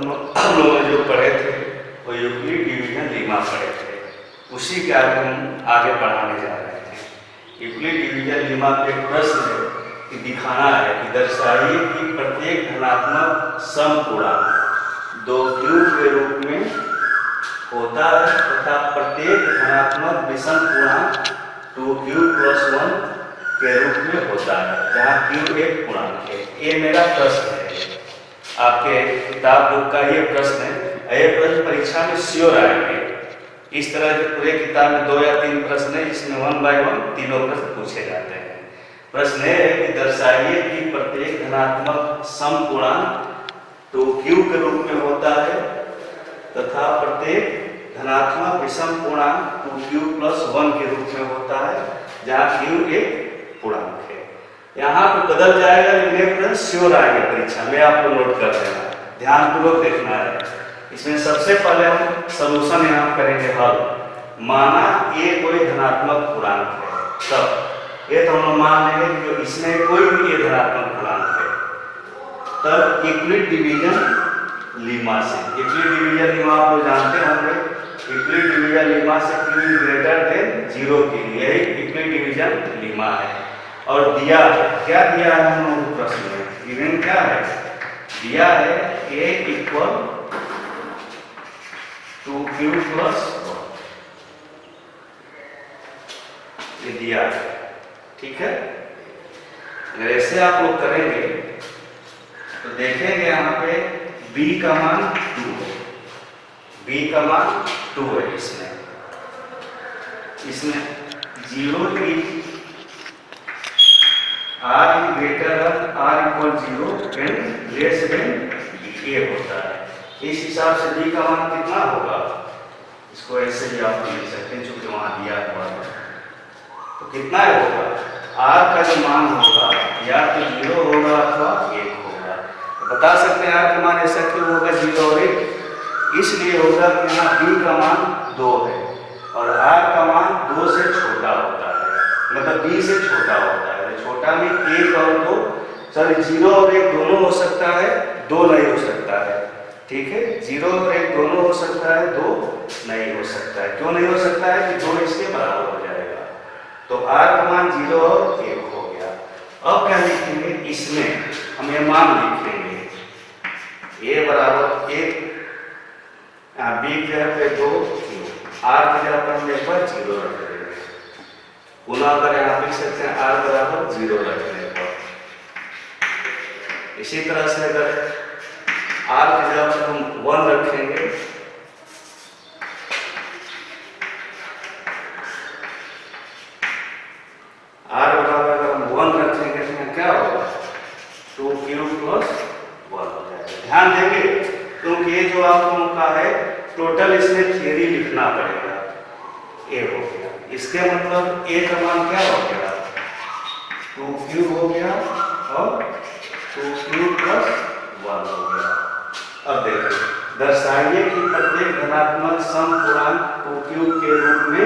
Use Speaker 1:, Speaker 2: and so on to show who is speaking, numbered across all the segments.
Speaker 1: हम लोग जो पढ़े थे वो यूक्लिड डिवीजन लीमा पढ़े थे, उसी के आगे हम आगे पढ़ाने जा रहे हैं। यूक्लिड डिवीजन लीमा पे प्रश्न है कि दिखाना है कि दर्शाइए कि प्रत्येक धनात्मक समपूर्णांक 2 क्यूब के रूप में होता है तथा प्रत्येक धनात्मक विषम पूर्णांक 2 क्यूब प्लस 1 के रूप में होता है, जहाँ क्यूब एक पूर्णांक है। ये मेरा प्रश्न है, आपके किताब बुक का ये प्रश्न है। ये प्रश्न परीक्षा में श्योर आएंगे। इस तरह के पूरे किताब में 2 या 3 प्रश्न है, इसमें 1 बाय 1 तीनों प्रश्न पूछे जाते हैं। प्रश्न है कि दर्शाइए कि प्रत्येक धनात्मक समपूर्णांक 2 क्यूब के रूप में होता है तथा प्रत्येक धनात्मक विषम पूर्णांक 2 क्यूब प्लस 1 के रूप में होता है, जहाँ क्यूब एक पूर्णांक है। यहाँ पे बदल जाएगा लेकिन ये प्रश्न श्योर आएंगे परीक्षा में, आपको नोट कर देना, ध्यानपूर्वक देखना है। इसमें सबसे पहले हम सलूशन यहाँ करेंगे हल। माना ये कोई धनात्मक पूर्णांक है, तब ये तो हम लोग मान लेंगे कि इसमें कोई भी ये धनात्मक पूर्णांक है, तब यूक्लिड डिवीजन लीमा से, यूक्लिड डिवीजन लीमा आप लोग जानते होंगे, यूक्लिड डिवीजन लीमा से क्यू ग्रेटर देन 0 के लिए यूक्लिड डिवीजन लीमा है। और दिया है, क्या दिया है हम लोगों को प्रश्न में, गिवन क्या है, दिया है a इक्वल 2 क्यूब प्लस 1, ये दिया है, ठीक है। अगर ऐसे आप लोग करेंगे तो देखेंगे यहाँ पे b का मान 2 है, b का मान 2 है। इसमें 0 की r greater r equal 0 and less than a होता है। इस हिसाब से b का मान कितना होगा, इसको ऐसे भी आप लिख सकते हैं चूंकि वहां दिया हुआ है, तो कितना होगा, r का जो मान होगा या तो 0 होगा अथवा 1 होगा। तो बता सकते हैं r का मान ऐसा क्यों होगा 0 और 1, इसलिए होगा कि यहाँ b का मान 2 है और r का मान 2 से छोटा होता है, मतलब b से छोटा होता है। छोटा में 1 और 2, सॉरी 0 और 1 दोनों हो सकता है, 2 नहीं हो सकता है, ठीक है। 0 और 1 दोनों हो सकता है, 2 नहीं हो सकता है। क्यों नहीं हो सकता है कि 2 इसके बराबर हो जाएगा, तो r का मान 0 और 1 हो गया। अब क्या लिखेंगे, इसमें हम ये मान लिखेंगे a बराबर 1, यहाँ b की जगह पे 2 क्यूब, r की जगह पर हम एक बार 0 रख देंगे, पुनः अगर यहाँ लिख सकते हैं r बराबर 0 रखने पर। इसी तरह से अगर r की जगह पर हम 1 रखेंगे, r बराबर अगर हम 1 रखेंगे तो क्या होगा, 2 क्यूब प्लस 1 हो जाएगा। ध्यान देंगे क्योंकि ये जो आप लोगों का है टोटल, इसमें थियरी लिखना पड़ेगा। a हो गया, इसके मतलब a का मान क्या हो गया, 2 क्यूब हो गया और 2 क्यूब प्लस 1 हो गया। अब देखिए, दर्शाइए कि प्रत्येक धनात्मक समपूर्णांक 2 क्यूब के रूप में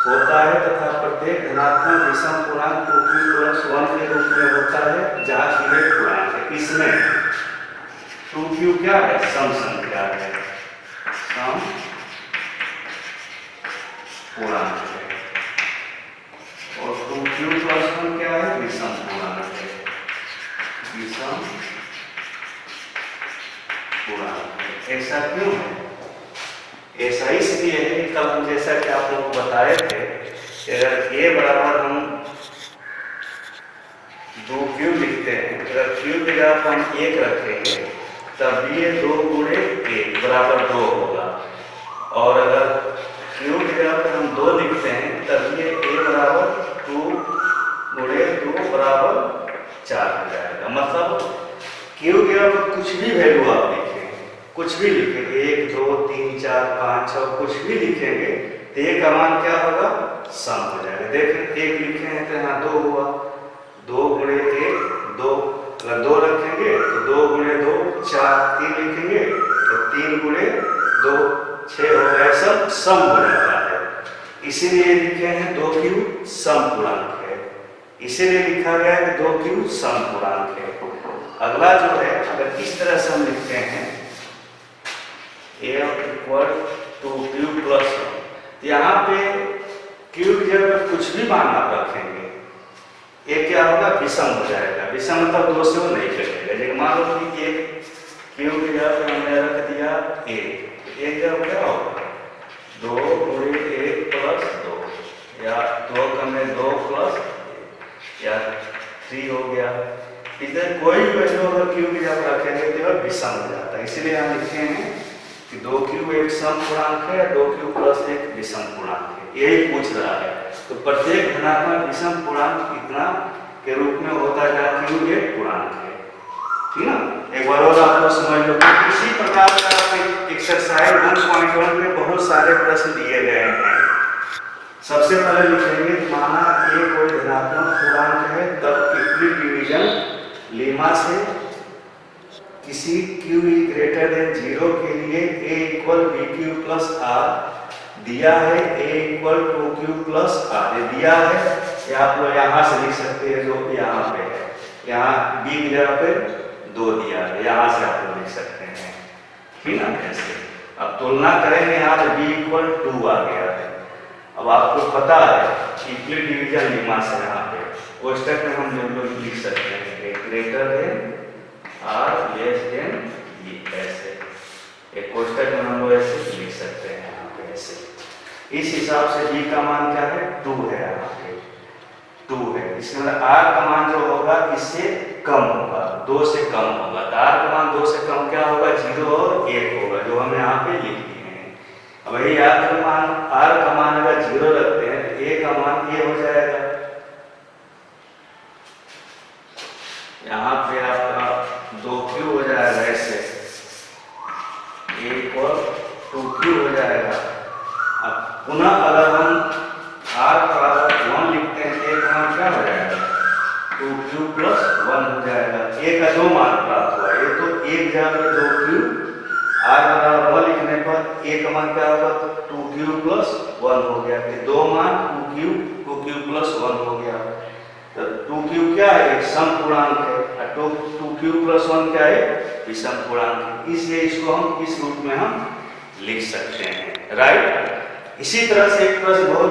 Speaker 1: होता है तथा प्रत्येक धनात्मक विषम पूर्णांक 2 क्यूब प्लस 1 के रूप में होता है, जहाँ की एक पूर्णांक है। इसमें 2 क्यूब क्या है, सम संख्या है, सम पूर्णांक है, और 2 क्यूब प्लस 1 क्या है, विषम पूर्णांक है, विषम पूर्णांक है। ऐसा क्यों है, ऐसा इसलिए है कि कल हम जैसा कि आप लोग बताए थे, अगर a बराबर हम 2 क्यूब लिखते हैं, अगर क्यूब की जगह पर हम 1 रखेंगे तब ये 2 गुणे 1 बराबर 2 होगा, और अगर क्यूब की जगह पर हम 2 लिखते हैं तब ये a बराबर 2 गुणे 2 बराबर 4 हो जाएगा। मतलब क्यूब की जगह पर कुछ भी वैल्यू आप लिखें, कुछ भी लिखेंगे, 1 2 3 4 5 6 कुछ भी लिखेंगे तो a का मान क्या होगा, सम हो जाएगा। देखिए 1 लिखे हैं तो यहाँ 2 हुआ, 2 गुणे 1 2, अगर 2 रखेंगे तो 2 गुणे 2 4, 3 लिखेंगे तो 3 गुणे 2 6 हो गया, सब सम हो जाता है। इसीलिए लिखे हैं 2 क्यूब सम पूर्णांक है, इसीलिए लिखा गया है कि 2 क्यूब सम पूर्णांक है। अगला जो है, अगर इस तरह से हम लिखते हैं ए इक्वल टू क्यू प्लस 1। यहाँ पे क्यू की जगह कुछ भी मान आप रखेंगे, ये क्या होगा, विषम हो जाएगा। विषम मतलब दो से वो नहीं कटेगा। जैसे मान लो कि एक क्यू की जगह पे हमने रख दिया एक जगह क्या होगा, 2 × 1 + 2, या 2 कम 2 + 1, या 3 हो गया। इधर कोई वैल्यू अगर क्यू की जगह रखेंगे तो यह विषम हो जाता है। इसलिए हम लिखते हैं कि 2q एक सम पूर्णांक है, 2q + 1 विषम पूर्णांक है। यही पूछ रहा है। तो प्रत्येक धनात्मक विषम पूर्णांक कितना के रूप में होता है जहाँ q एक पूर्णांक है, ठीक ना। एक बार और आप लोग समझ लो। इसी प्रकार का एक्सरसाइज 1.1 में बहुत सारे प्रश्न दिए गए हैं। सबसे पहले लिखेंगे, माना a कोई धनात्मक पूर्णांक है, तब यूक्लिड डिवीजन लेमा से किसी q > 0 के लिए a = bq + r दिया है, a = 2q + r ये दिया है। ये आप लोग यहाँ से लिख सकते हैं, जो यहाँ पे है, यहाँ b की जगह पे 2 दिया है, यहाँ से आप लोग लिख सकते हैं, ठीक ना। ऐसे अब तुलना करेंगे, यहाँ पे b = 2 आ गया है। अब आपको पता है यूक्लिड डिवीजन लेमा से यहाँ पे कोष्टक में हम लोग लिख सकते हैं greater than r less than b, ऐसे एक कोष्टक में हम लोग ऐसे लिख सकते हैं यहाँ पे ऐसे। इस हिसाब से b का मान क्या है, 2 है, यहाँ पे 2 है। इसमें r का मान जो होगा इससे कम होगा, 2 से कम होगा। तो r का मान 2 से कम क्या होगा, 0 और 1 होगा, जो हम यहाँ पे लिख दिए हैं। अब वही r का मान अगर 0 रखते हैं तो a का मान a हो जाएगा। यहाँ पे आपका 2q हो जाएगा, ऐसे a = 2q हो जाएगा। अब पुनः अगर हम r = 1 लिखते हैं तो a का मान क्या हो जाएगा, 2q + 1 हो जाएगा। a का 2 मान प्राप्त हुआ, ये तो एक जगह पे 2q, r = 1 लिखने पर a का मान क्या होगा, 2q + 1 हो गया। ये 2 मान 2q + 1 हो गया। तो 2q क्या है, एक सम पूर्णांक है, और 2q + 1 क्या है, विषम पूर्णांक है। इसलिए इसको हम इस रूप में हम लिख सकते हैं, राइट। इसी तरह से एक प्रश्न बहुत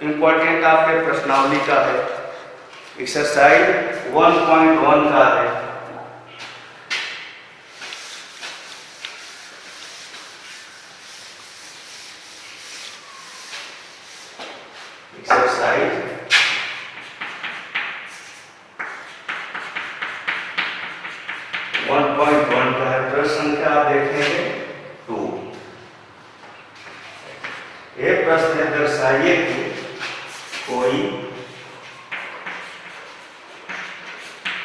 Speaker 1: इंपॉर्टेंट आपके प्रश्नावली का है, एक्सरसाइज 1.1 का है। एक्सरसाइज 1.1 का है। प्रश्न संख्या आप देखेंगे 2। ये प्रश्न है, दर्शाइए कि कोई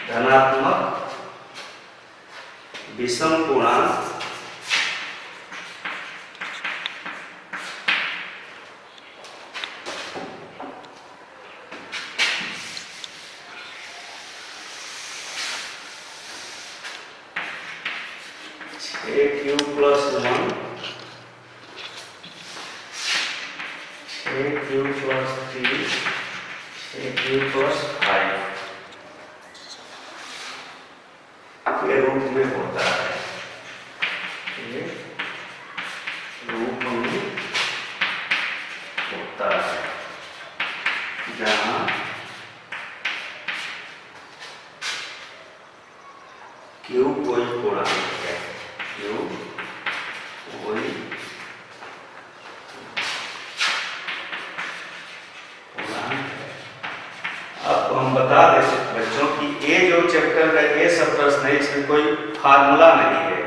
Speaker 1: धनात्मक विषम पूर्णांक q + 1, 6q + 3, 6q + 5 के रूप में होता है। ये रूप में होता है जहाँ q कोई पूर्णांक है, q कोई पूर्णांक है। अब हम बता दें बच्चों की ये जो चैप्टर का ये सब प्रश्न है, इसमें कोई फार्मूला नहीं है,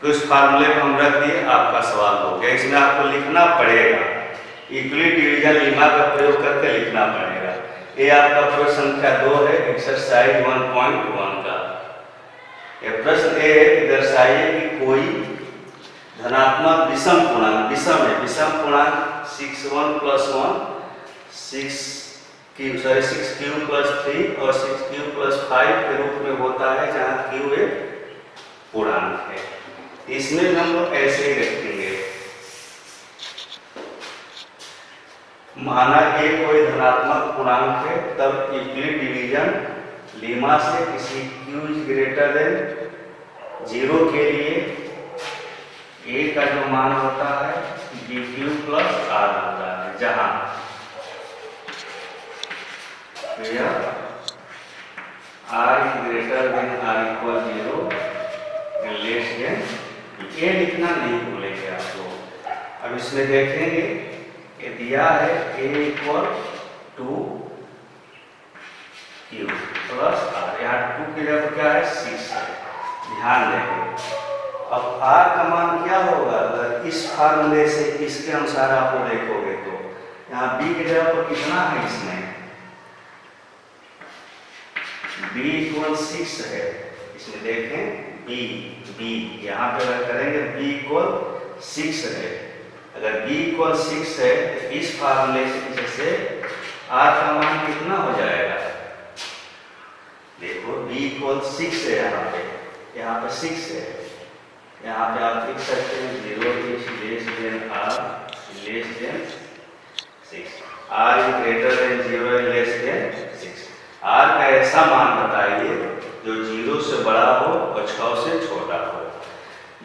Speaker 1: कुछ फार्मूले को हम रख दिए, आपका सवाल हो गया। इसमें आपको लिखना पड़ेगा, यूक्लिड डिवीजन लेमा का प्रयोग करके लिखना पड़ेगा। ये आपका प्रश्न संख्या 2 है, एक्सरसाइज 1.1 का। ये प्रश्न ये है कि दर्शाइए कि कोई धनात्मक विषम पूर्णांक, विषम है, विषम पूर्णांक 6q + 1, 6q + 3 और 6q + 5 के रूप में होता है, जहाँ q एक पूर्णांक है। इसमें हम लोग ऐसे ही रखेंगे, माना a कोई धनात्मक पूर्णांक है, तब यूक्लिड डिवीजन लेमा से किसी q > 0 के लिए ए का जो मान होता है बी क्यू प्लस आर होता है, जहां r greater than or equal 0 less than, ये लिखना नहीं भूलेंगे आप लोग। अब इसमें देखेंगे ये दिया है ए इक्वल 2 क्यू प्लस आर, यहाँ 2 की जगह क्या है 6 है, ध्यान देंगे। अब आर का मान क्या होगा, अगर इस फार्मूले से इसके अनुसार आप लोग देखोगे तो यहाँ बी की जगह पर कितना है, इसमें b इक्वल 6 है, इसमें देखें b यहाँ पे अगर करेंगे b इक्वल 6 है, अगर b इक्वल 6 है तो इस फार्मूले से r का मान कितना हो जाएगा, देखो b इक्वल 6 है, यहाँ पे 6 है, यहाँ पे आप लिख सकते हैं 0 is less than r less than 6, r is greater than 0 less then 6। r का ऐसा मान बताइए जो 0 से बड़ा हो और 6 से छोटा हो,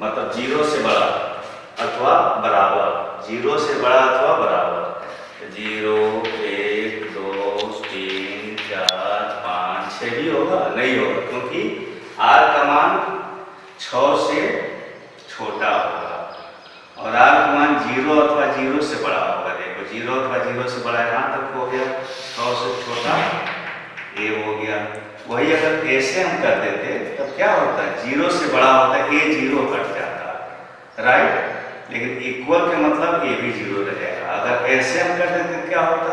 Speaker 1: मतलब 0 से बड़ा अथवा बराबर, 0 से बड़ा अथवा बराबर, 0 1 2 3 4 5 6 भी होगा, नहीं होगा, क्योंकि r का मान 6 से छोटा होगा और r का मान 0 अथवा 0 से बड़ा होगा। देखो 0 अथवा 0 से बड़ा यहाँ तक हो गया, 6 से छोटा ए हो गया। वही अगर ऐसे हम कर देते तब क्या होता है, 0 से बड़ा होता है, ए 0 हट जाता है, राइट, लेकिन इक्वल के मतलब ए भी 0 रहेगा। अगर ऐसे हम कर देते क्या होता,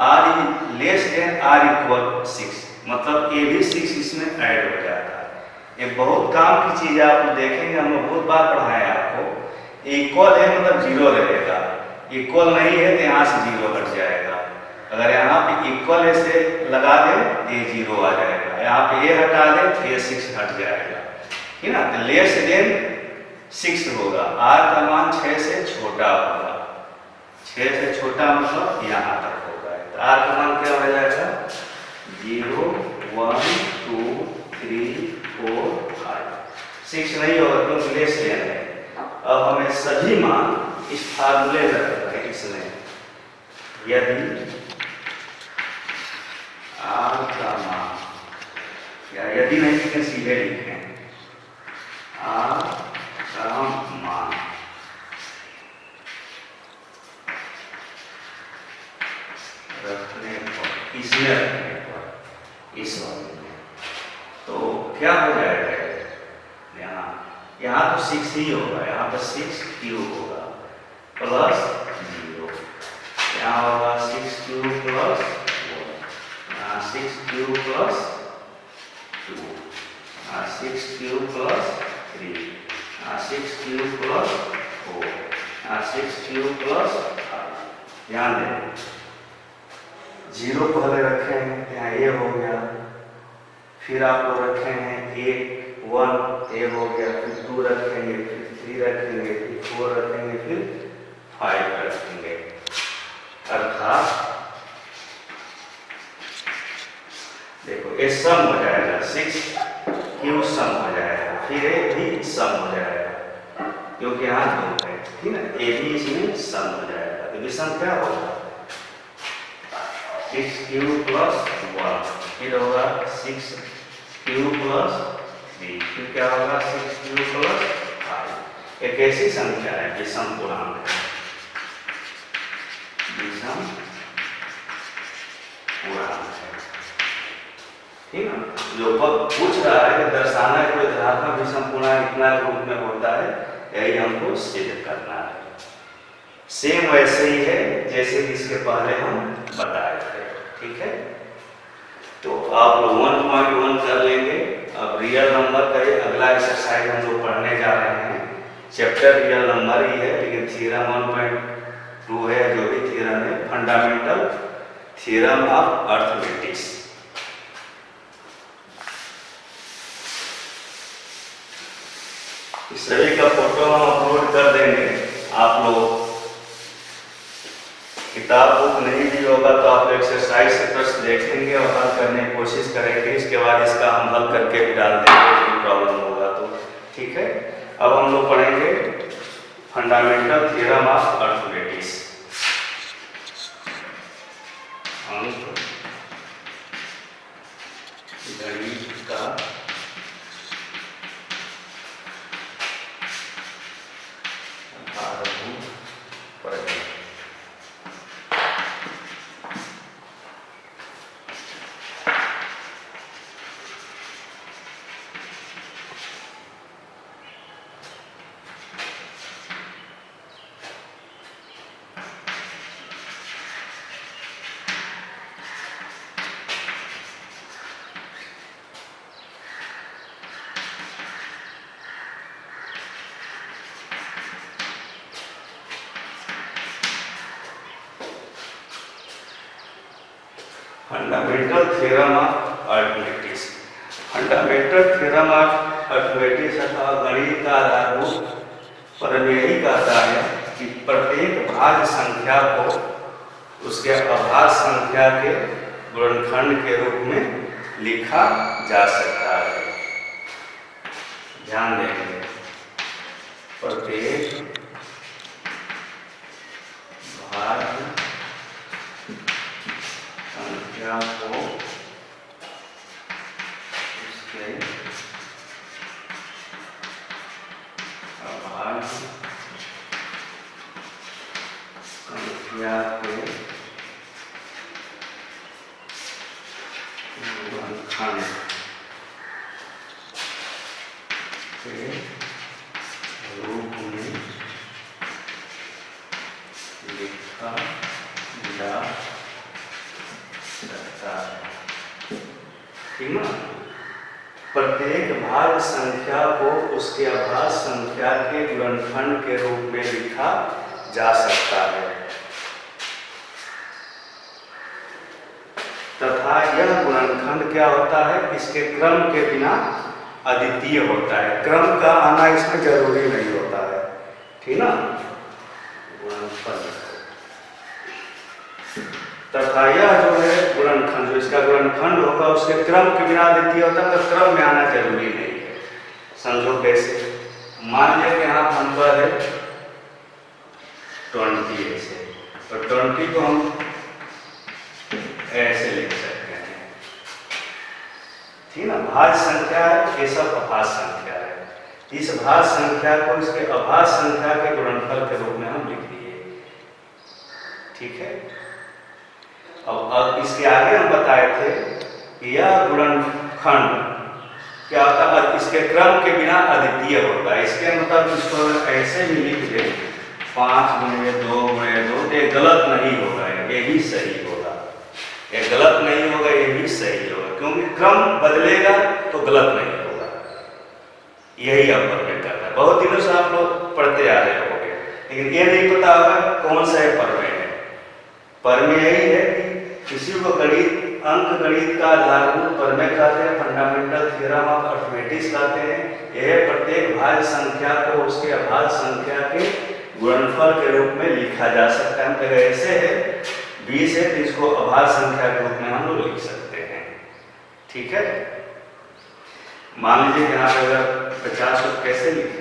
Speaker 1: r less than r equal 6, मतलब ए भी 6 इसमें ऐड हो जाता है। ये बहुत काम की चीज है, आप देखेंगे हम लोग बहुत बार पढ़ाए आपको, इक्वल है मतलब 0 रहेगा, इक्वल नहीं है तो यहाँ से 0 हट जाएगा। अगर यहाँ पे इक्वल ऐसे लगा दे ये 0 आ जाएगा, यहाँ पे ए हटा दे ये 6 हट जाएगा, ठीक ना। तो लेस देन 6 होगा, r का मान 6 से छोटा होगा, 6 से छोटा मतलब यहाँ तक होगा, तो r का मान क्या हो जाएगा 0 1 2 3 4 5, 6 नहीं होगा क्योंकि लेस देन है। अब हमें सभी मान इस फार्मूले में रखना है, इसमें यदि r का मान, या यदि नहीं लिखें सीधे लिखें, r का मान रखने पर, इसमें रखने पर, इस वाले में, तो क्या हो जाएगा, यहाँ तो 6 ही होगा, यहाँ पर 6 क्यूब होगा प्लस 0, यहाँ होगा 6 cube plus 6 cube plus 2, 6 cube plus 3, 6 cube plus 4, 6 cube plus 5। ध्यान दें 0 पहले रखे हैं, यहाँ ए हो गया, फिर आप लोग रखे हैं 1 ए हो गया, फिर 2 रखेंगे, फिर 3 रखेंगे, फिर 4 रखेंगे, फिर 5 रखेंगे, अर्थात देखो ये सम हो जाएगा, 6 क्यू सम हो जाएगा, फिर ए भी सम हो जाएगा, क्योंकि यहाँ 2 है, ठीक है, ए भी इसमें सम हो जाएगा, तो विषम क्या होगा 6 क्यू प्लस 1, फिर होगा 6 क्यू प्लस 3, फिर क्या होगा 6 क्यू प्लस 5। एक ऐसी संख्या है विषम पूर्णांक है, विषम पूर्णांक है, ठीक है। जो पूछ रहा है कि दर्शाना है कोई धनात्मक विषम पूर्णांक इतना रूप में होता है, यही हमको सिद्ध करना है। सेम वैसे ही है जैसे कि इसके पहले हम बताए थे, ठीक है। तो आप लोग 1.1 कर लेंगे। अब रियल नंबर का अगला एक्सरसाइज हम लोग पढ़ने जा रहे हैं, चैप्टर रियल नंबर ही है, लेकिन थ्योरम 1.2 है, जो भी थ्योरम है, फंडामेंटल थ्योरम ऑफ अर्थमेटिक्स। इस सभी का फोटो हम अपलोड कर देंगे, आप लोग किताब बुक नहीं भी होगा तो आप एक्सरसाइज से प्रश्न देखेंगे और हल करने की कोशिश करेंगे, इसके बाद इसका हम हल करके भी डाल देंगे, प्रॉब्लम होगा तो, ठीक है। अब हम लोग पढ़ेंगे फंडामेंटल थ्योरम ऑफ अर्थमेटिक्स। अंक गणित का आधारभूत प्रश्न। Fundamental theorem of arithmetics. Fundamental theorem of arithmetics अथवा गणित का आधारभूत प्रमेय यही कहता है कि प्रत्येक भाज्य संख्या को उसके अभाज्य संख्या के गुणनखंड के रूप में लिखा जा सकता है। ध्यान देंगे, प्रत्येक भाज्य संख्या को उसके अभाज्य संख्या के गुणनखंड के रूप में लिखा जा सकता है। ठीक ना? प्रत्येक भाज्य संख्या को उसके अभाज्य संख्या के गुणनखंड के रूप में लिखा जा सकता है तथा यह गुणनखंड क्या होता है, इसके क्रम के बिना अद्वितीय होता है। क्रम का आना इसमें जरूरी नहीं होता है। ठीक ना? गुणनखंड तथा यह जो है गुणनखंड, जो इसका गुणनखंड होगा उसके क्रम के बिना अद्वितीय होता है, तो क्रम में आना जरूरी नहीं है। समझो कैसे? मान लिया कि यहाँ नंबर है 20 ऐसे, तो 20 को हम ऐसे लिख सकते हैं। ठीक ना? भाज्य संख्या है, ये सब अभाज्य संख्या है। इस भाज्य संख्या को इसके अभाज्य संख्या के गुणनफल के रूप में हम लिख दिए। ठीक है? अब इसके आगे हम बताए थे कि यह गुणनखंड क्या होता है, इसके क्रम के बिना अद्वितीय होता है। इसके मतलब इसको ऐसे भी लिख दे 5 गुणे 2 गुणे 2, ये गलत नहीं होगा, ये भी सही होगा। ये गलत नहीं होगा, ये भी सही होगा, क्योंकि क्रम बदलेगा तो गलत नहीं होगा। यही आप प्रमेय करना है। बहुत दिनों से आप लोग पढ़ते आ रहे होंगे, लेकिन ये नहीं पता होगा कौन सा प्रमेय है। प्रमेय यही है कि किसी को गणित अंक गणित का आधारभूत प्रमेय कहते हैं, फंडामेंटल थ्योरम ऑफ अर्थमेटिक्स कहते हैं। यह प्रत्येक भाज्य संख्या को उसके अभाज्य संख्या के गुणनफल के रूप में लिखा जा सकता है। मतलब ऐसे है 20 है तो इसको अभाज्य संख्या के रूप में हम लोग लिख सकते हैं। ठीक है? मान लीजिए कि यहाँ पे अगर 50 को कैसे लिखेंगे?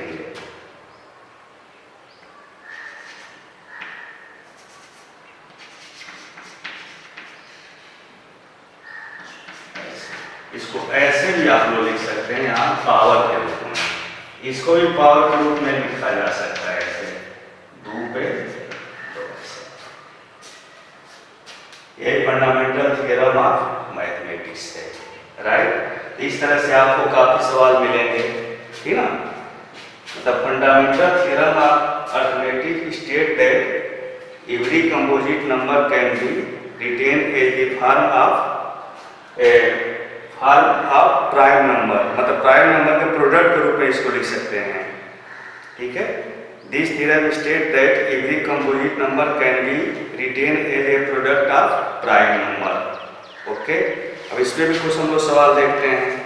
Speaker 1: इसको ऐसे भी आप लोग लिख सकते हैं, यहाँ पावर के रूप में। इसको भी पावर के रूप में लिखा जा सकता है, ऐसे 2 पे 2। ये फंडामेंटल थ्योरम ऑफ मैथमेटिक्स है, राइट? इस तरह से आपको काफी सवाल मिलेंगे। ठीक ना? मतलब fundamental theorem of arithmetics state that every composite number can be written as the form of prime number, मतलब प्राइम नंबर के प्रोडक्ट के रूप में इसको लिख सकते हैं। ठीक है? This theorem state that every composite number can be written as a product of prime number. Okay? अब इस पे भी कुछ हम लोग सवाल देखते हैं।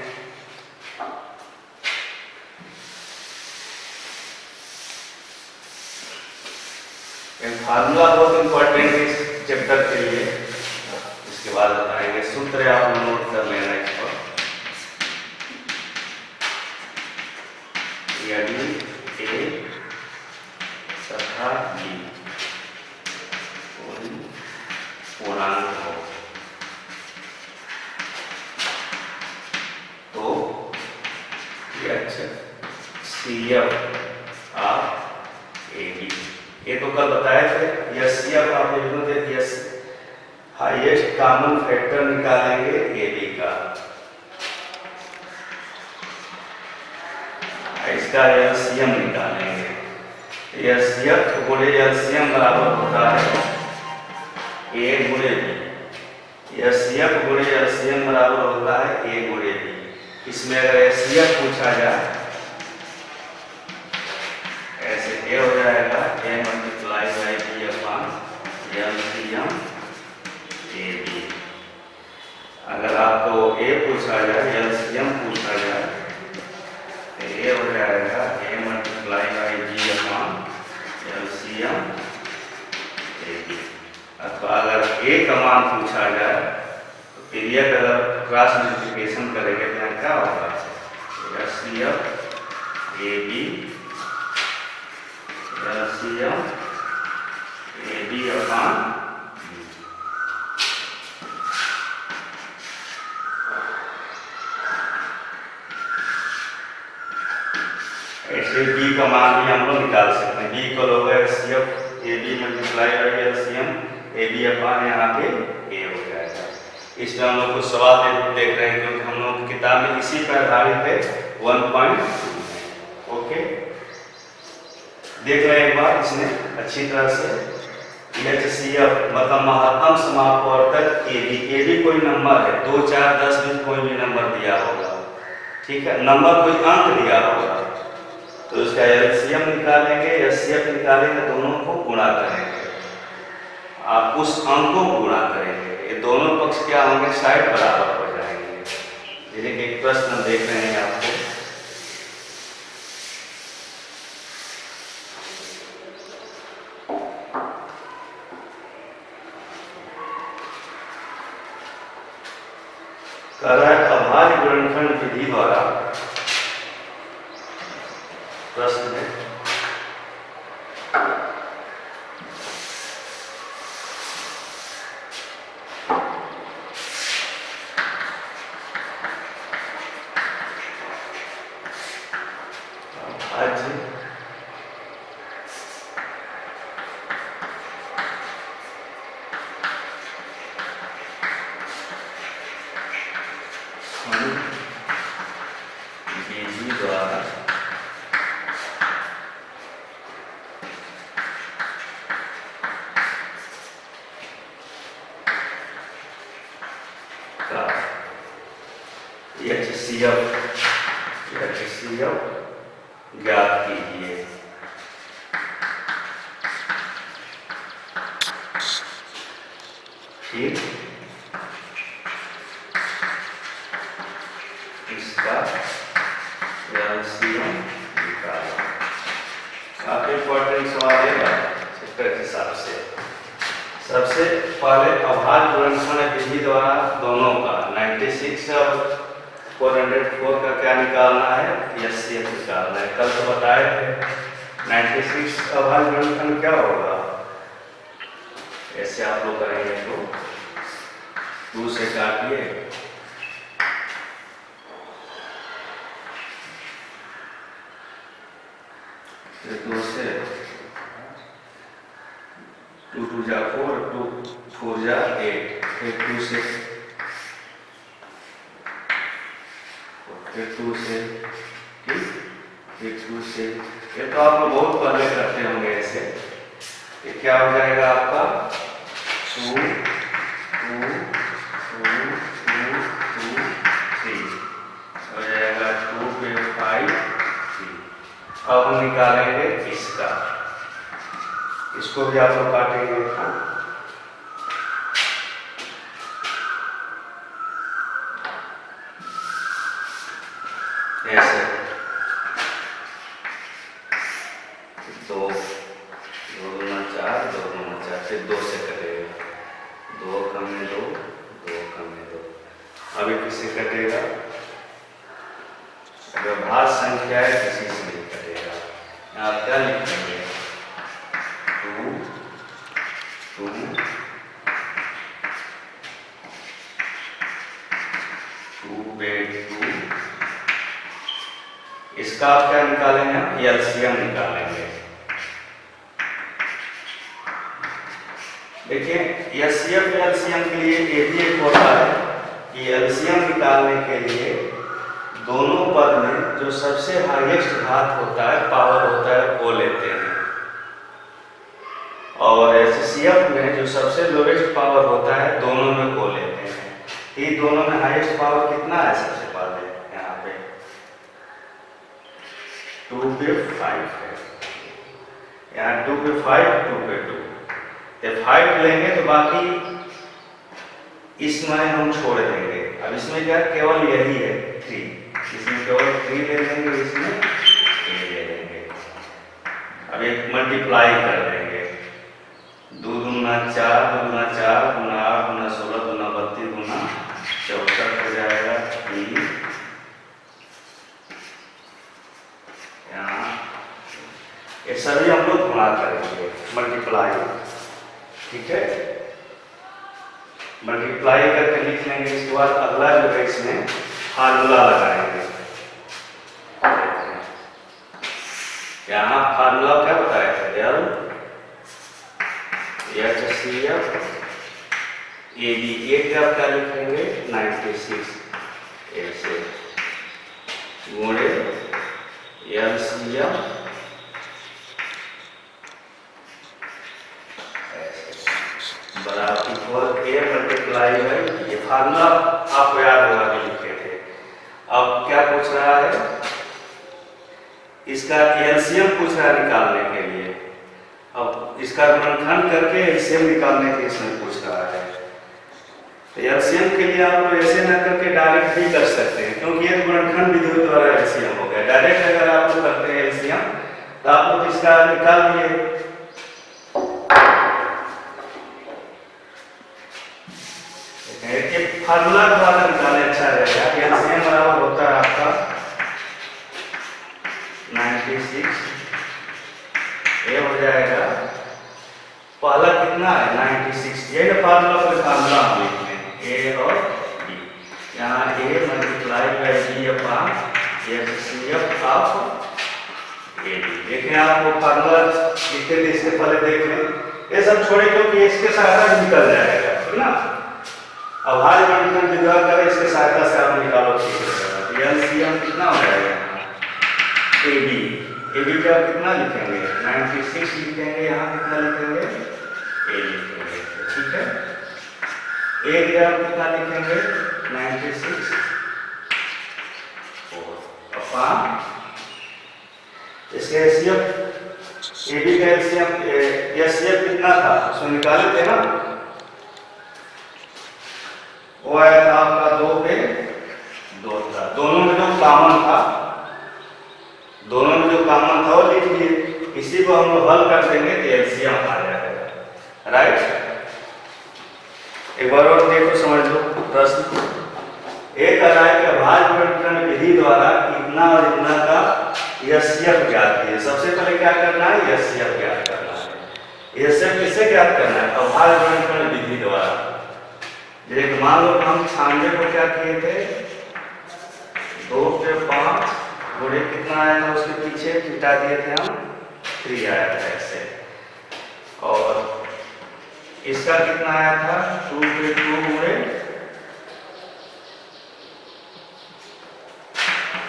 Speaker 1: फार्मूला बहुत इंपॉर्टेंट है इस चैप्टर के लिए, इसके बाद बताएंगे। सूत्र आप नोट कर लेना इसको। यदि ए HCF ऑफ AB। ये तो कल बताए थे। HCF of AB highest common factor निकालेंगे AB का, इसका LCM निकालेंगे। HCF गुणे LCM बराबर होता है A गुणे B। HCF गुणे LCM बराबर होता है A गुणे B। इसमें अगर HCF पूछा जाए ऐसे A हो जाएगा A multiply by B upon LCM AB। अगर आपको A पूछा जाए LCM पूछा जाए तो ये हो जाएगा A multiply by B upon LCM AB। अथवा अगर A का मान पूछा जाए तो पीरियड अगर क्रॉस मल्टीप्लिकेशन करेंगे तो क्या होगा, LCM AB LCM AB upon ऐसे B का मान भी हम लोग निकाल सकते हैं। B को होगा HCF AB multiply by LCM AB upon यहाँ पे A हो जाएगा। इसमें हम लोग कुछ सवाल देख रहे हैं क्योंकि हम लोग किताब में इसी पर आधारित है 1.2। ओके, देख रहे हैं एक बार इसमें अच्छी तरह से। HCF मतलब महत्तम समापवर्तक AB कोई नंबर है, 2 4 10 20 कोई भी नंबर दिया होगा, ठीक है, नंबर कोई अंक दिया होगा तो इसका LCM निकालेंगे HCF निकालेंगे, दोनों को गुणा करेंगे, आप उस अंक को गुणा करेंगे, ये दोनों पक्ष क्या होंगे, साइड बराबर हो जाएंगे। जैसे कि एक प्रश्न देख रहे हैं आपको, कह रहा है अभाज्य गुणनखंड विधि द्वारा, प्रश्न है अभाज्य विधि द्वारा HCF ज्ञात कीजिए। ठीक, इसका LCM निकालो। काफी इंपॉर्टेंट सवाल है चैप्टर के हिसाब से। सबसे पहले अभाज्य गुणनखंड विधि द्वारा दोनों का 96 और 404 का क्या निकालना है, HCF निकालना है। कल तो बताए थे 96 अभाज्य गुणनखंड क्या होगा, ऐसे आप लोग करेंगे तो 2 से काटिए, फिर 2 से 2 2 जा 4, 2 4 जा 8, फिर 2 से, फिर 2 से, ठीक, फिर 2 से, ये तो आप लोग बहुत पहले करते होंगे ऐसे। ये क्या हो जाएगा आपका 2 2 2 2 2 3 हो जाएगा 2 पे 5 3। अब हम निकालेंगे इसका, इसको भी आप लोग काटेंगे, ऐसे 2 2 गुना 4 2 गुना 4, फिर 2 से कटेगा, 2 कम में 2 2 कम में 2। अभी किससे कटेगा, अगर भाज्य संख्या है किसी से नहीं कटेगा। आप क्या लिखेंगे 2 2 2 2। इसका आप क्या निकालेंगे? एलसीएम निकालेंगे। देखिए एचसीएफ एलसीएम के लिए ये भी एक होता है कि एलसीएम निकालने के लिए दोनों पद में जो सबसे हाईएस्ट घात होता है, पावर होता है, वो लेते हैं, और एचसीएफ में जो सबसे लोएस्ट पावर होता है दोनों में वो लेते हैं। ये दोनों में हाईएस्ट पावर कितना है? सबसे पहले यहाँ पे 2 पे 5 है, यहाँ 2 पे 5, 2 पे 2, तो 5 लेंगे तो बाकी इसमें हम छोड़ देंगे। अब इसमें क्या केवल यही है 3, इसमें केवल 3 ले लेंगे, इसमें 3 ले लेंगे। अब एक मल्टीप्लाई कर देंगे, 2 दूना 4, 2 दूना 4, 2 दूना 8, 2 दूना 16, 2 दूना 32, 2 दूना 64 हो जाएगा 3। यहाँ ये सभी हम लोग गुणा करेंगे, मल्टीप्लाई, ठीक है। मल्टीप्लाई करके लिख लेंगे। इसके बाद अगला जो है इसमें फार्मूला लगाएंगे। यहाँ फार्मूला क्या बताया था? एचसीएफ एबी, एक आप क्या लिखेंगे? 96 ऐसे गुणे एलसीएम बराबर इक्वल ए मल्टीप्लाई बाई, ये फार्मूला आपको याद होगा कि लिखे थे। अब क्या पूछ रहा है? इसका एलसीएम पूछ रहा है निकालने के लिए। अब इसका गुणनखंड करके एलसीएम निकालने के इसमें पूछ रहा है। तो एलसीएम के लिए आप लोग ऐसे न करके डायरेक्ट भी कर सकते हैं, क्योंकि ये गुणनखंड विधि द्वारा एलसीएम हो गया। डायरेक्ट अगर आप लोग करते हैं एलसीएम तो आप लोग इसका निकाल लिए। एक फार्मूला द्वारा निकाले अच्छा रहेगा। एलसीएम बराबर होता है आपका 96, ये हो जाएगा पहला कितना है? 96, ये फार्मूला पर फार्मूला हम लिख लें ए और बी। यहाँ A multiply by B upon HCF of A B. देखें आपको फार्मूला लिखते थे, इससे पहले देख लें। ये सब छोड़े क्योंकि इसके सहायता निकल जाएगा, ठीक ना। अब हाल गुणनखंड विधि करें, इसके सहायता से आप निकालो, ठीक है। एलसीएम कितना हो जाएगा? एबी, एबी का कितना लिखेंगे? 96 लिखेंगे, यहाँ कितना लिखेंगे? ए लिखेंगे, ठीक है। ए ग्राम कितना लिखेंगे? 96 अपॉन इसके एचसीएफ एबी का एचसीएफ कितना था? उसमें निकाले थे ना, वो आया था आपका 2 पे 2 था। दोनों में जो कॉमन था वो लिख लिए। इसी को हम लोग हल कर देंगे तो एलसीएम आ जाएगा, राइट। एक बार और देखो, समझ लो प्रश्न। एक कह रहा है कि अभाज्य गुणनखंड विधि द्वारा इतना और इतना का एचसीएफ ज्ञात कीजिए। सबसे पहले क्या करना है? एचसीएफ ज्ञात करना है। एचसीएफ किससे ज्ञात करना है? अभाज्य गुणनखंड विधि द्वारा। जैसे मान लो हम 96 को क्या किए थे? 2 पे 5 गुणे कितना आया था? उसके पीछे मिटा दिए थे हम, 3 आया था ऐसे। और इसका कितना आया था? 2 पे 2 गुणे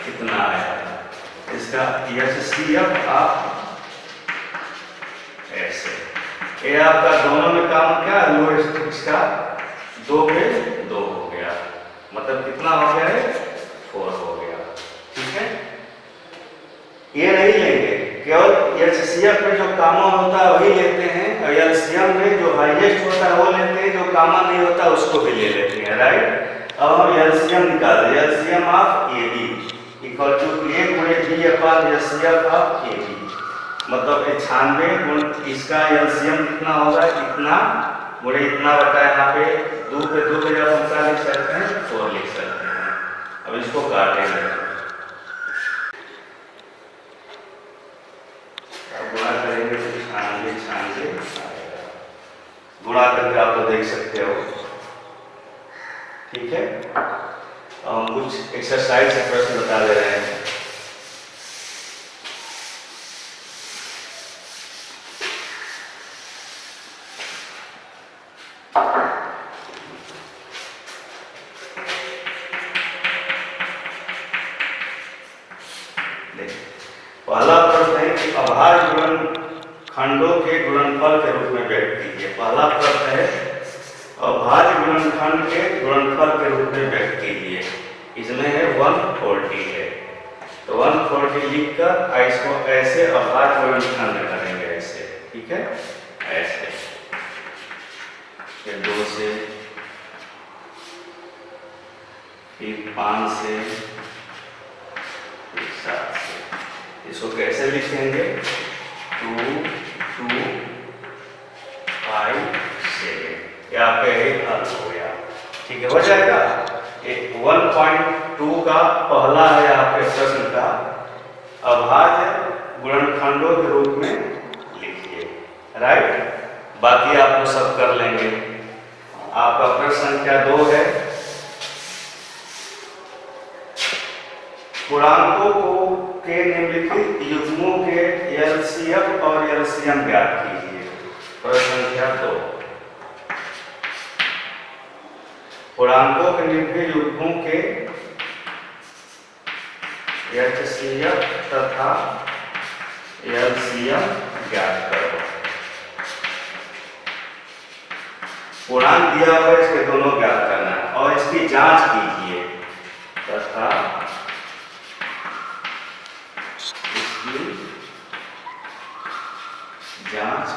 Speaker 1: कितना आया था? इसका एचसीएफ आप ऐसे। ये आपका दोनों में काम क्या? लोएस्ट, इसका 2 पे 2 हो गया, मतलब कितना हो गया है? 4 हो गया, ठीक है। ये नहीं लेंगे, केवल एचसीएफ में जो कॉमन होता है वही लेते हैं, और एलसीएम में जो हाईएस्ट होता है वो लेते हैं, जो कॉमन नहीं होता उसको भी ले लेते हैं, राइट। अब हम एलसीएम निकाल दें। LCM of A B equal to A गुणे B upon HCF of A B, मतलब 96 गुण इसका एलसीएम कितना होगा? इतना गुणे इतना बता यहाँ पे 2 पे 2 पे जब हम क्या लिख सकते हैं? 4 लिख सकते हैं। अब इसको काटेंगे, गुणा करेंगे तो 96 गुणा करके आप लोग देख सकते हो, ठीक है। हम कुछ एक्सरसाइज से प्रश्न बता दे रहे हैं। पहला प्रश्न है कि अभाज्य गुणनखंडों के गुणनफल के रूप में व्यक्त कीजिए। पहला प्रश्न है अभाज्य गुणनखंड के गुणनफल के रूप में व्यक्त कीजिए। इसमें है 140 है, तो 140 लिखकर इसको ऐसे अभाज्य गुणनखंड करेंगे ऐसे, ठीक है, ऐसे। फिर 2 से, फिर 5 से, फिर 7 से। इसको कैसे लिखेंगे? 2, 2, 5, 7। ये आपका एक हल हो गया, ठीक है, हो जाएगा। 1.2 का पहला है आपके प्रश्न का अभाज्य गुणनखंडों के रूप में लिखिए, राइट। बाकी आप लोग सब कर लेंगे। आपका प्रश्न संख्या 2 है पूर्णांकों को के निम्नलिखित युग्मों के एलसीएम और एलसीएम ज्ञात कीजिए। प्रश्न संख्या 2, पूर्णांकों के निम्नलिखित युग्मों के एचसीएफ तथा एलसीएम ज्ञात करो। पूर्णांक दिया हुआ है, इसके दोनों ज्ञात करना है और इसकी जांच कीजिए तथा इसकी जांच।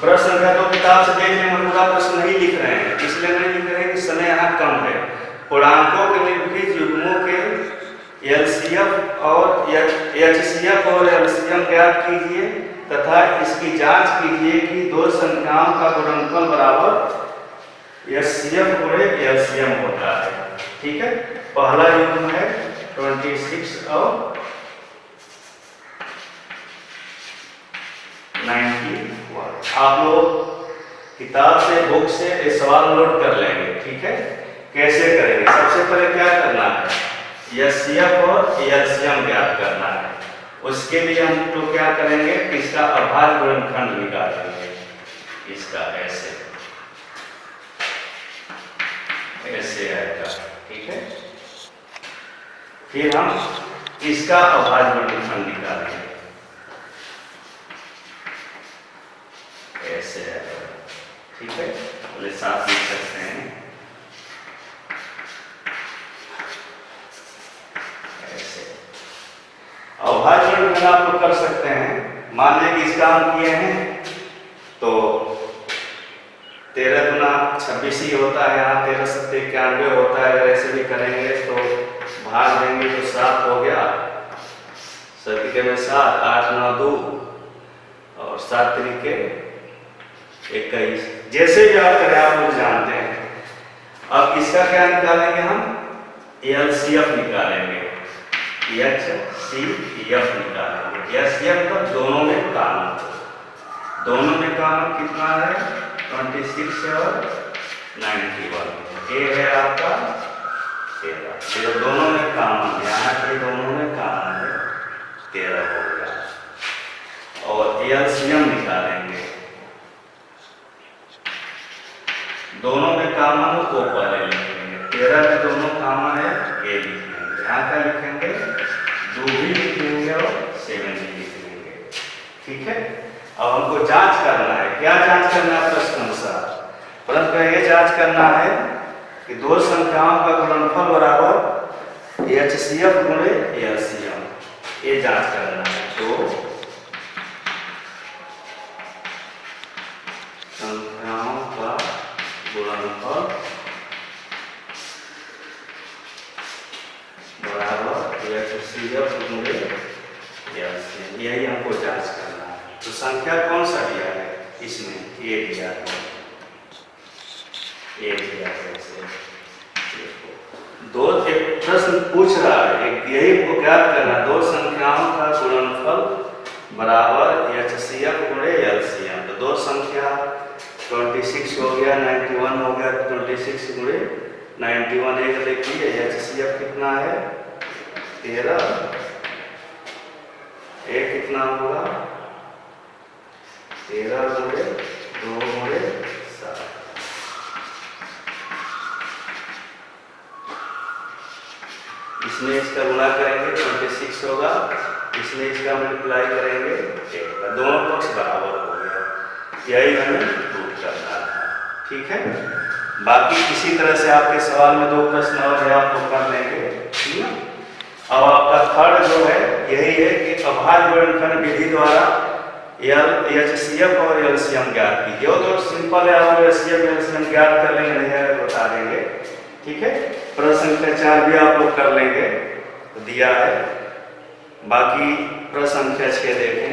Speaker 1: प्रश्न संख्या 2 किताब से देखने में पूरा प्रश्न नहीं लिख रहे हैं, इसलिए नहीं लिख रहे हैं कि समय यहाँ कम है। पूर्णांकों के निम्नलिखित युग्मों के एलसीएफ और एचसीएफ और एलसीएम ज्ञात कीजिए तथा इसकी जांच कीजिए कि दो संख्याओं का गुणनफल बराबर एचसीएफ गुणे एलसीएम होता है, ठीक है। पहला युग्म है 26 और 91। आप लोग किताब से, बुक से ये सवाल नोट कर लेंगे, ठीक है। कैसे करेंगे? सबसे पहले क्या करना है? एचसीएफ और एलसीएम ज्ञात करना है। उसके लिए हम तो क्या करेंगे? इसका अभाज्य गुणनखंड निकालेंगे, इसका ऐसे ऐसे आएगा, ठीक है। फिर हम इसका अभाज्य गुणनखंड निकालेंगे, ऐसे आएगा, ठीक है। बोले साथ लिख सकते हैं ऐसे। अभाज्य गुणनखंड आप लोग कर सकते हैं। मान लें कि इसका हम किए हैं तो 13 गुना 26 ही होता है, यहाँ 13 सत्ते 91 होता है। अगर ऐसे भी करेंगे तो भाग देंगे तो 7 हो गया, 7 में 7, 8 9 2 और 7 तरीके 21। जैसे भी आप करें आप लोग जानते हैं। अब इसका क्या निकालेंगे? हम एलसीएफ निकालेंगे, एचसीएफ निकालेंगे। एचसीएफ तो दोनों में कॉमन, दोनों में कॉमन कितना है? 26 और 91। ये है आपका 13। ये दोनों में कॉमन, यहाँ के दोनों में कॉमन है, 13 हो गया। और एलसीएम निकालेंगे, दोनों में कॉमन हो तो पहले लिखेंगे। 13 में दोनों कॉमन है, ये लिखेंगे। यहाँ का लिखेंगे 2 भी लिखेंगे और 7 भी लिखेंगे, ठीक है। अब हमको जांच करना है। क्या जांच करना है? प्रश्न अनुसार प्रश्न में ये जांच करना है कि दो संख्याओं का गुणनफल बराबर एचसीएफ गुणे एलसीएम, ये जांच करना है। तो संख्याओं का गुणनफल बराबर एचसीएफ गुणे एलसीएम, यही हमको जांच करना है। तो संख्या कौन सा दिया है? इसमें ये दिया है, ये दिया है। दो, एक प्रश्न पूछ रहा है, एक यही को ज्ञात करना, दो संख्याओं का गुणनफल बराबर एचसीएफ गुणे एलसीएम। तो दो संख्या 26 हो गया, 91 हो गया, 26 गुणे 91 एक लिखिए। एचसीएफ कितना है? 13। एक कितना होगा? 13 गुणे 2 गुणे 7। इसमें इसका गुणा करेंगे 26 होगा, इसमें इसका मल्टीप्लाई करेंगे 8 होगा, दोनों पक्ष बराबर हो गया। यही हमें प्रूव करना था। ठीक है, बाकी किसी तरह से आपके सवाल में 2 प्रश्न और है, आप लोग कर लेंगे। ठीक है, अब आपका थर्ड जो है यही है कि अभाज्य गुणनफल विधि द्वारा एचसीएफ और एलसीएम ज्ञात कीजिए। वो तो सिंपल है, आप एचसीएफ एलसीएम ज्ञात कर लेंगे, नहीं है तो बता देंगे। ठीक है, प्रश्न संख्या 4 भी आप लोग कर लेंगे, तो दिया है। बाकी प्रश्न संख्या 6 देखें।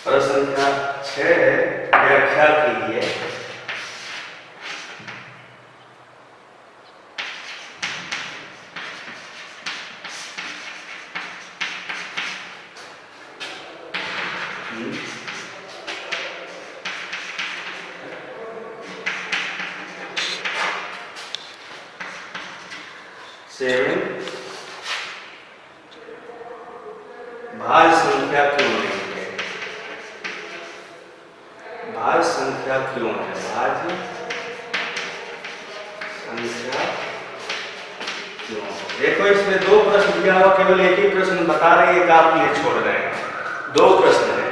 Speaker 1: प्रश्न संख्या 6 है, व्याख्या कीजिए। भाज्य संख्या क्यों नहीं है? भाज्य संख्या क्यों है? भाज्य संख्या क्यों? देखो इसमें 2 प्रश्न दिया हुआ, केवल एक ही प्रश्न बता रहे हैं, एक आप लिए छोड़ रहे हैं। 2 प्रश्न है,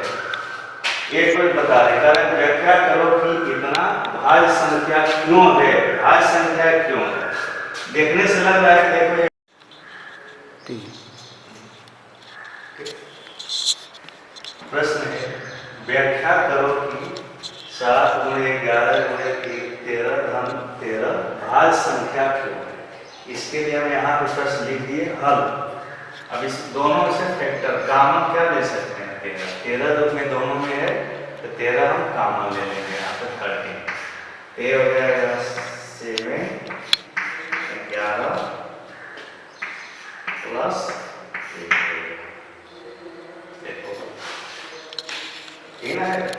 Speaker 1: एक कोई बता रहे कारण व्याख्या करो कि इतना भाज्य संख्या क्यों है, भाज्य संख्या क्यों है। देखने से लग रहा है देखो प्रश्न है, व्याख्या करो कि 7 × 11 × 13 धन 13 भाज्य संख्या क्यों है। इसके लिए हम यहाँ पे प्रश्न लिख दिए हल। अब इस दोनों से फैक्टर कॉमन क्या ले सकते हैं? 13 रूप में दोनों में है, तो 13 हम कॉमन ले लेंगे। यहाँ पे 13 ये हो जाएगा 7 11 प्लस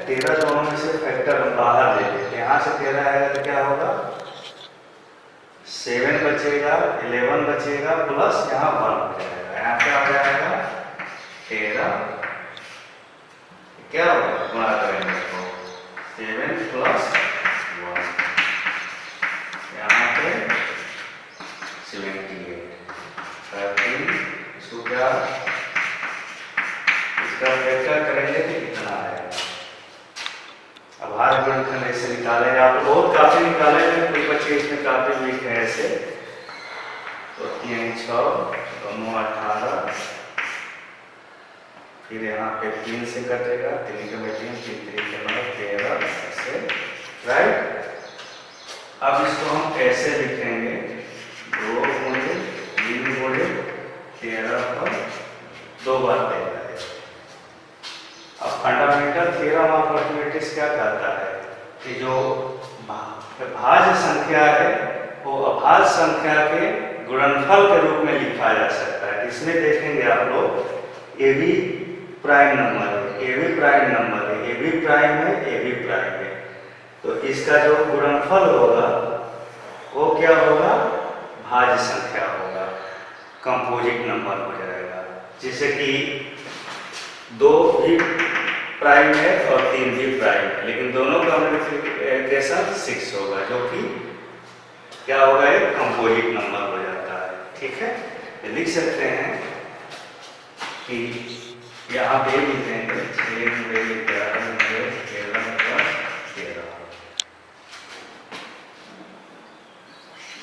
Speaker 1: 13 दोनों में से फैक्टर हम बाहर ले लेते हैं। यहाँ से 13 आएगा तो क्या होगा? 7 बचेगा, 11 बचेगा, प्लस यहाँ 1 हो जाएगा। यहाँ पे आ जाएगा 13, क्या होगा? गुणा करेंगे इसको 7 प्लस 1, यहाँ पे 78, 13, इसको क्या इसका फैक्टर करेंगे तो कितना आएगा? अब भाज्य गुणनफल ऐसे निकाले, आप बहुत काफी निकाले हैं, कोई बच्चे इसमें काफी वीक है ऐसे। तो 3 6 9 18, फिर यहाँ पे 3 से कटेगा, 3 के 3 3 के 9 13 ऐसे, राइट। अब इसको हम ऐसे लिखेंगे 2 × 3 × 13 पर 2 बार देगा। अब फंडामेंटल थ्योरम ऑफ मैथमेटिक्स क्या कहता है कि जो भाज्य संख्या है वो अभाज्य संख्या के गुणनफल के रूप में लिखा जा सकता है। इसमें देखेंगे आप लोग ए बी प्राइम नंबर है, ए बी प्राइम नंबर है, ए बी प्राइम है, ए बी प्राइम है, तो इसका जो गुणनफल होगा वो क्या होगा? भाज्य संख्या होगा, कंपोजिट नंबर हो जाएगा। जैसे कि 2 भी प्राइम है और 3 भी प्राइम है, लेकिन दोनों का मल्टीप्लिकेशन 6 होगा, जो कि क्या होगा? एक कंपोजिट नंबर हो जाता है। ठीक है, ये लिख सकते हैं कि यहाँ पे लिखेंगे 6 × 11 × 13 प्लस 13,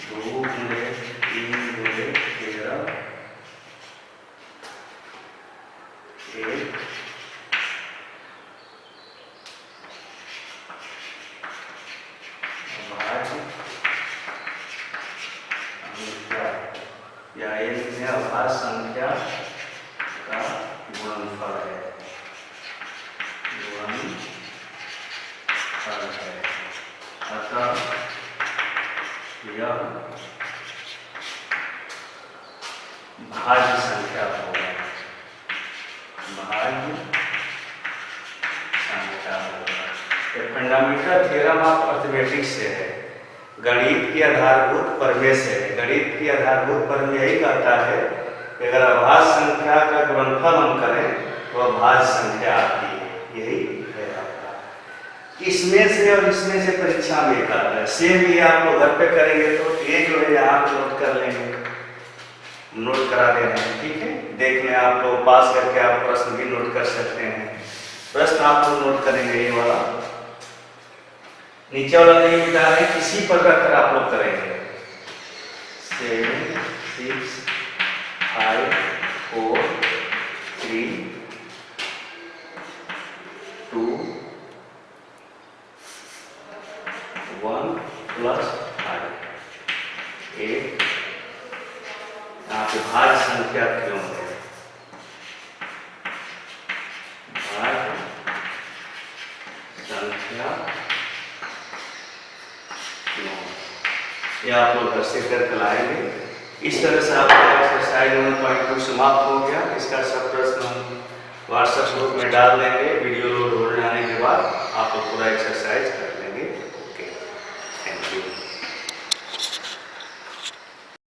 Speaker 1: 2 × 3 × 13 1 या एक अभाज्य संख्या का गुणनफल है, अतः यह भाज्य संख्या होगा, भाज्य संख्या होगा। ये फंडामेंटल थ्योरम ऑफ अरिथमेटिक्स से है, गणित की आधारभूत प्रमेय से है। गणित की आधारभूत प्रमेय यही कहता है कि अगर अभाज्य संख्या का गुणनफल हम करें तो अभाज्य संख्या आती है। यही है आपका। इसमें से परीक्षा में एक आता है। सेम ये आप लोग घर पे करेंगे तो ये जो है यहाँ पे नोट कर लेंगे, नोट करा दे रहे हैं, ठीक है। देख लें आप लोग, पास करके आप प्रश्न भी नोट कर सकते हैं। प्रश्न आप लोग नोट करेंगे, ये वाला नीचे वाला नहीं मिटा रहे, किसी पर रखकर आप लोग करेंगे। 7 6 5 4 3 2 1 + 5 8। यहाँ पे भाज्य संख्या क्यों है? भाज्य संख्या क्यों? ये आप लोग घर से करके लाएंगे। इस तरह से आपका एक्सरसाइज 1.2 समाप्त हो गया। इसका सब प्रश्न हम व्हाट्सएप ग्रुप में डाल देंगे। वीडियो लोड हो जाने के बाद आप लोग पूरा एक्सरसाइज